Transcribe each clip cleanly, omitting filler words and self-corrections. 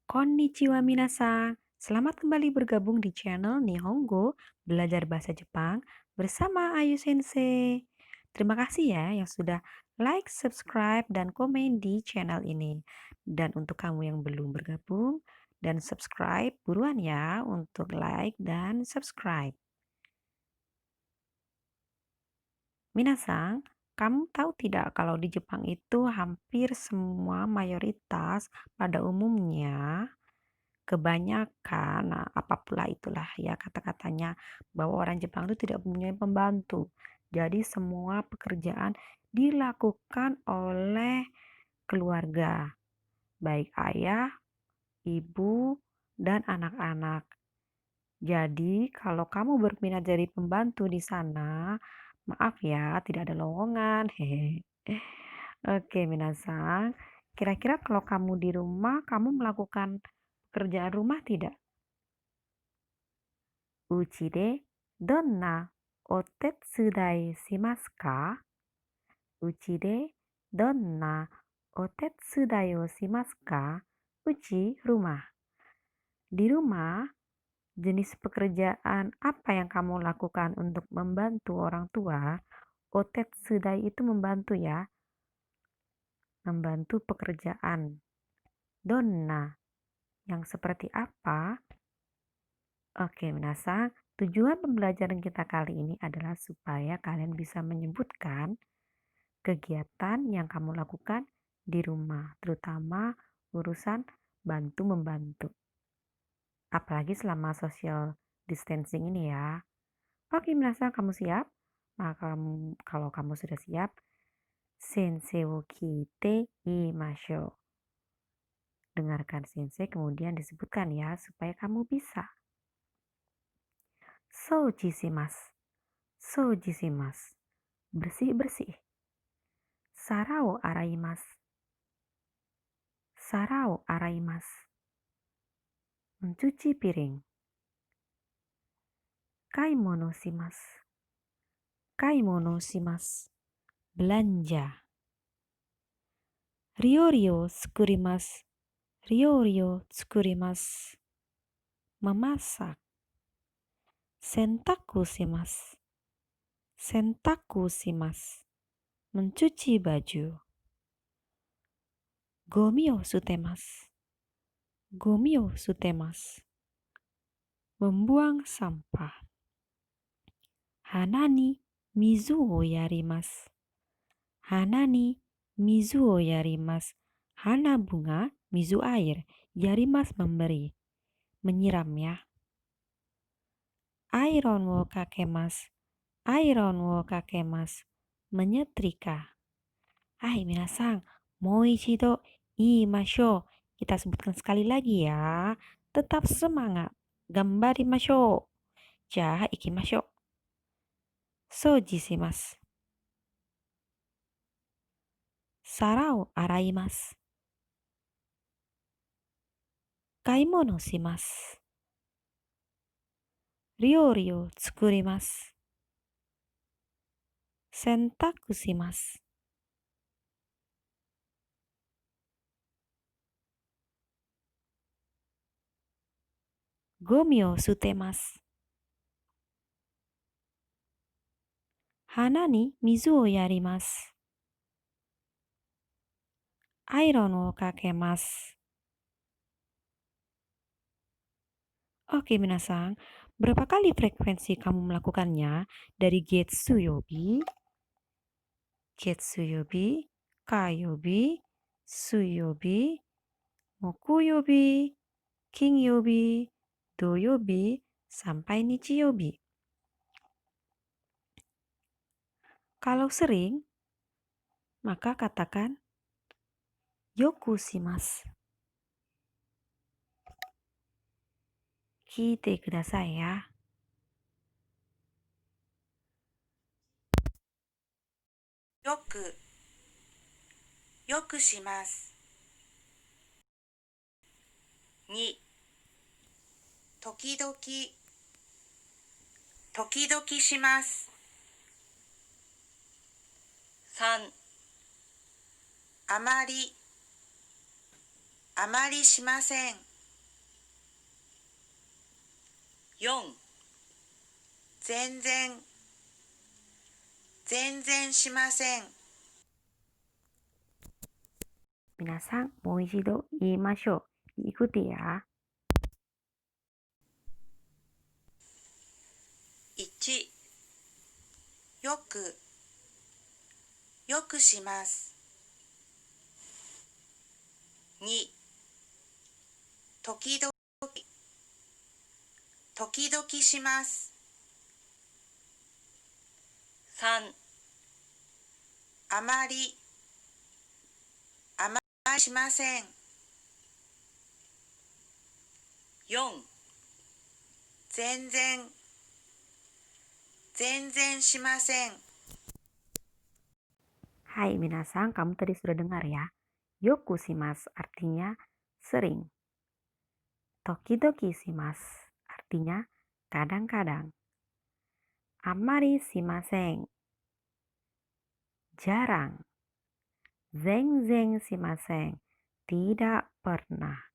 Konnichiwa minasan. Selamat kembali bergabung di channel Nihongo Belajar Bahasa Jepang bersama Ayu Sensei. Terima kasih ya yang sudah like, subscribe, dan komen di channel ini. Dan untuk kamu yang belum bergabung dan subscribe, buruan ya untuk like dan subscribe. Minasan, kamu tahu tidak kalau di Jepang itu hampir semua mayoritas pada umumnya kebanyakan, nah apa pula itulah ya kata-katanya, bahwa orang Jepang itu tidak mempunyai pembantu. Jadi semua pekerjaan dilakukan oleh keluarga, baik ayah, ibu, dan anak-anak. Jadi kalau kamu berminat jadi pembantu di sana, maaf ya tidak ada lowongan. Hehe. Oke, minasan. Kira-kira kalau kamu di rumah, kamu melakukan pekerjaan rumah tidak? うちでどんなお手伝いしますか？うちでどんなお手伝いをしますか? Uci, rumah. Di rumah, jenis pekerjaan apa yang kamu lakukan untuk membantu orang tua? Otetsudai itu membantu ya, membantu pekerjaan. Donna, yang seperti apa? Oke, minasan, tujuan pembelajaran kita kali ini adalah supaya kalian bisa menyebutkan kegiatan yang kamu lakukan di rumah, terutama urusan bantu-membantu. Apalagi selama social distancing ini ya. Oke, minasan, kamu siap? Maka kalau kamu sudah siap, sensei wo kite imashou. Dengarkan sensei kemudian disebutkan ya supaya kamu bisa. Souji shimasu. Souji shimasu. Bersih-bersih. Sara wo araimasu. Sara wo araimasu. Mencuci piring. Kaimono shimasu. Kaimono shimasu. Belanja. Ryori o tsukurimasu. Ryori o tsukurimasu. Memasak. Sentaku shimasu. Sentaku shimasu. Mencuci baju. Gomi o sutemasu. Gomi o sutemasu. Membuang sampah. Hana ni mizu o yarimasu. Hana ni mizu o yarimasu. Hana bunga, mizu air. Yarimasu memberi. Menyiram ya. Iron wo kakemasu. Iron wo kakemasu. Menyetrika. Hai minasan, mou ichido iimashou. Kita sebutkan sekali lagi ya. Tetap semangat. Gambarimashou. Ja, ikimashou. Souji shimasu. Sara o araimasu. Kaimono shimasu. Ryori o tsukurimasu. Sentaku shimasu. Gomi o sutemasu. Hana ni mizu o yarimasu. Iron o kakemasu. Oke, minasan. Berapa kali frekuensi kamu melakukannya? Dari getsu yobi, kayobi, suyobi, mokuyobi, kinyobi, doyobi, sampai nichiyobi. Kalau sering, maka katakan yoku shimasu. Kite kudasai ya. Yoku. Yoku shimasu. Ni. Tokidoki. Tokidoki shimasu. 3. あまりしません。4、全然、全然しません。皆さん、もう一度言いましょう。Ikuti ya. 1、よく、よくします。2、時々、時々します。3、あまり、あまりしません。4、全然、全然しません。Hai minasang, kamu tadi sudah dengar ya. Yoku shimasu artinya sering. Tokidoki shimasu artinya kadang-kadang. Amari shimasen, jarang. Zengzeng shimasen, tidak pernah.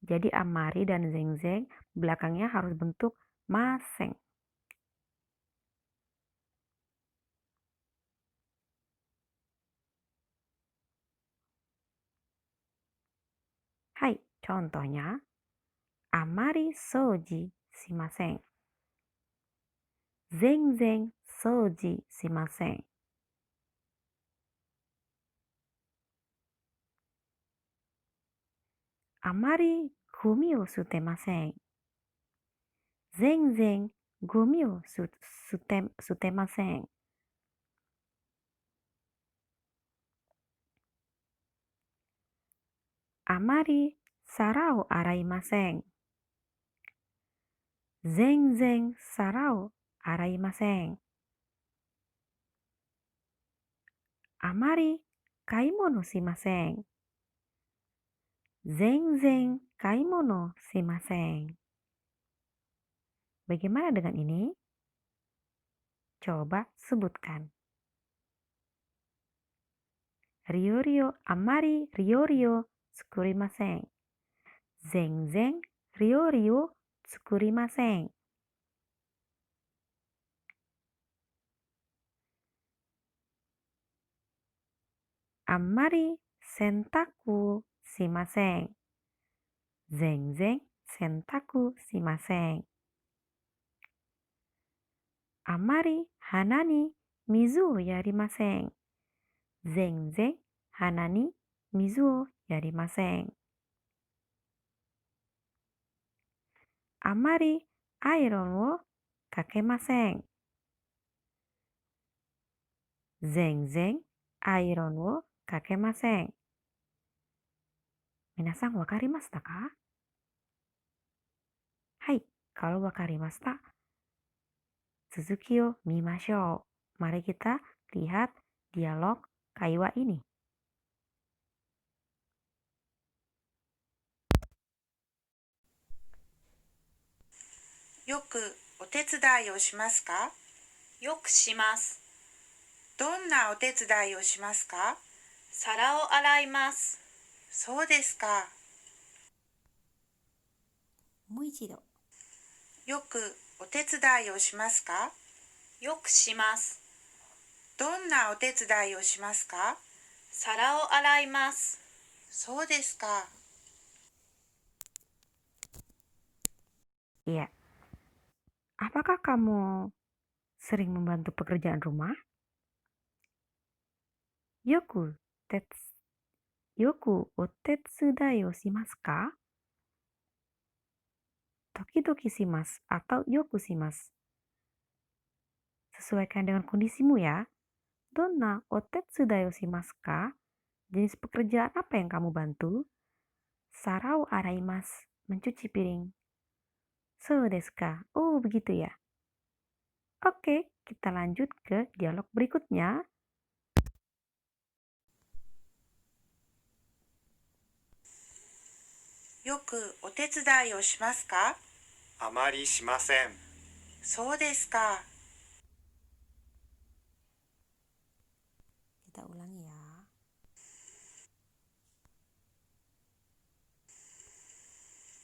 Jadi amari dan zengzeng belakangnya harus bentuk maseng. Hai, contohnya. Amari soji shimasen. Zengzeng soji shimasen. Amari gomi o sutemasen. Zengzeng gomi o sutemasen. Amari sara o araimasen. Zengzeng sara o araimasen. Amari kaimono shimasen. Zengzeng kaimono shimasen. Bagaimana dengan ini? Coba sebutkan. Ryorio amari ryorio tsukurimasen. Zengzeng ryorio tsukurimasen. Amari sentaku shimasen. Zengzeng sentaku shimasen. Amari hana ni mizu o yarimasen. Zengzeng hana ni mizu o yarimasen. Amari iron wo kakemasen. Zengzeng iron wo kakemasen. Minasang wakarimashita ka? Hai, kalau wakarimashita, Suzuki o mimashou. Mari kita lihat dialog kaiwa ini. よくお手伝いをしますか？よくします。どんなお手伝いをしますか？皿を洗います。そうですか。もう一度。よくお手伝いをしますか？よくします。どんなお手伝いをしますか？皿を洗います。そうですか。Iya. Apakah kamu sering membantu pekerjaan rumah? Yoku o tetsudai o shimasu ka? Tokidoki shimasu atau yoku shimasu. Sesuaikan dengan kondisimu ya. Donna o tetsudai o shimasu ka? Jenis pekerjaan apa yang kamu bantu? Sarau araimasu, mencuci piring. So desu ka? Oh, begitu ya. Oke, kita lanjut ke dialog berikutnya. よくお手伝いをしますか？あまりしません。そうですか。 Kita ulangi ya.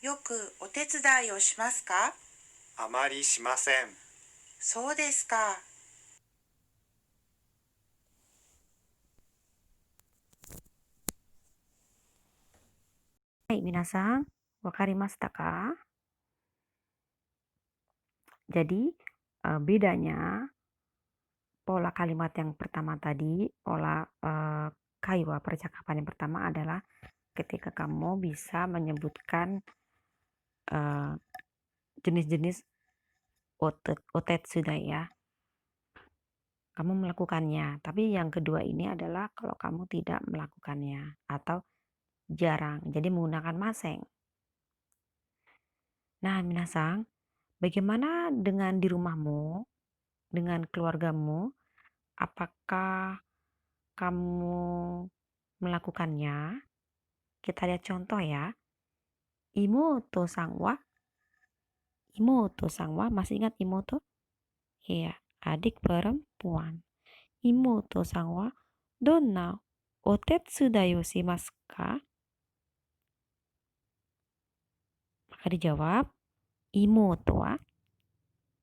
よくお手伝いをしますか？あまりしません。そうですか。はい、皆さん、わかりましたか? Jadi, bedanya pola kalimat yang pertama tadi, pola kaiwa percakapan yang pertama adalah ketika kamu bisa menyebutkan jenis-jenis otetsu ya, kamu melakukannya. Tapi yang kedua ini adalah kalau kamu tidak melakukannya atau jarang, jadi menggunakan maseng. Nah, minasang, bagaimana dengan di rumahmu, dengan keluargamu? Apakah kamu melakukannya? Kita lihat contoh ya. Imoto sangwa. Imoto sangwa, masih ingat imoto? Iya, adik perempuan. Imoto sangwa, donna otetsudae o shimasu ka? Maka dijawab, imoto wa.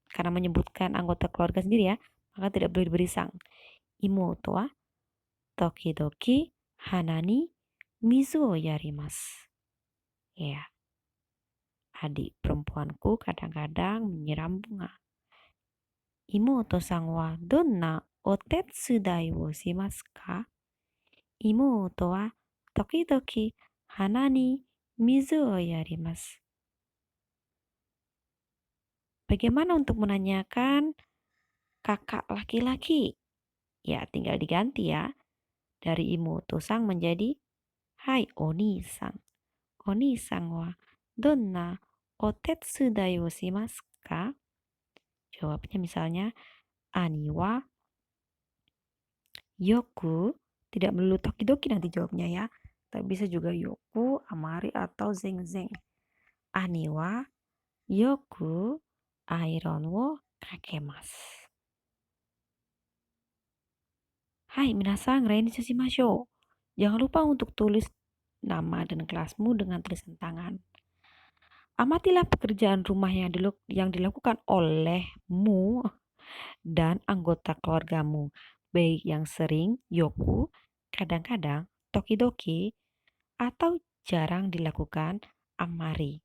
Karena menyebutkan anggota keluarga sendiri ya, maka tidak boleh diberi sang. Imoto wa tokidoki hanani mizu o yarimasu. Ya, adik perempuanku kadang-kadang menyiram bunga. Imoto-san wa donna otetsudai wo shimasu ka? Imoto wa tokidoki hana ni mizu o yarimasu. Bagaimana untuk menanyakan kakak laki-laki? Ya, tinggal diganti ya. Dari imoto-san menjadi hai oni-san. Oni-san wa donna otetsudai wo shimasu ka? Jawabnya misalnya, ani wa yoku, tidak melulu tokidoki nanti jawabnya ya. Tapi bisa juga yoku, amari, atau zeng-zeng. Ani wa yoku iron wo kakemasu. Hai, minasang, rei ni shimashou. Jangan lupa untuk tulis nama dan kelasmu dengan tulisan tangan. Amatilah pekerjaan rumah yang dilakukan olehmu dan anggota keluargamu, baik yang sering yoku, kadang-kadang tokidoki, atau jarang dilakukan amari,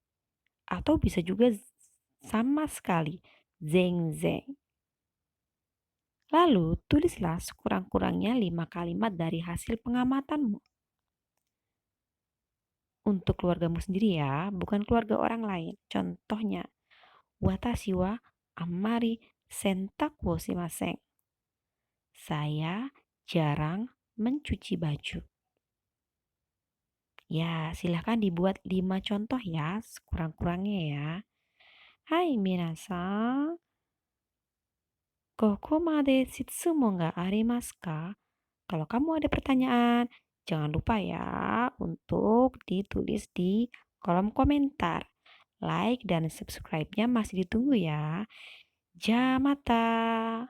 atau bisa juga sama sekali zeng-zeng. Lalu tulislah sekurang-kurangnya 5 kalimat dari hasil pengamatanmu. Untuk keluargamu sendiri ya, bukan keluarga orang lain. Contohnya, watashi wa amari sentaku wo shimasen. Saya jarang mencuci baju. Ya, silahkan dibuat 5 contoh ya, sekurang-kurangnya ya. Hai minasan, koko made shitsumon ga arimasu ka? Kalau kamu ada pertanyaan, jangan lupa ya untuk ditulis di kolom komentar. Like dan subscribe-nya masih ditunggu ya. Jamata.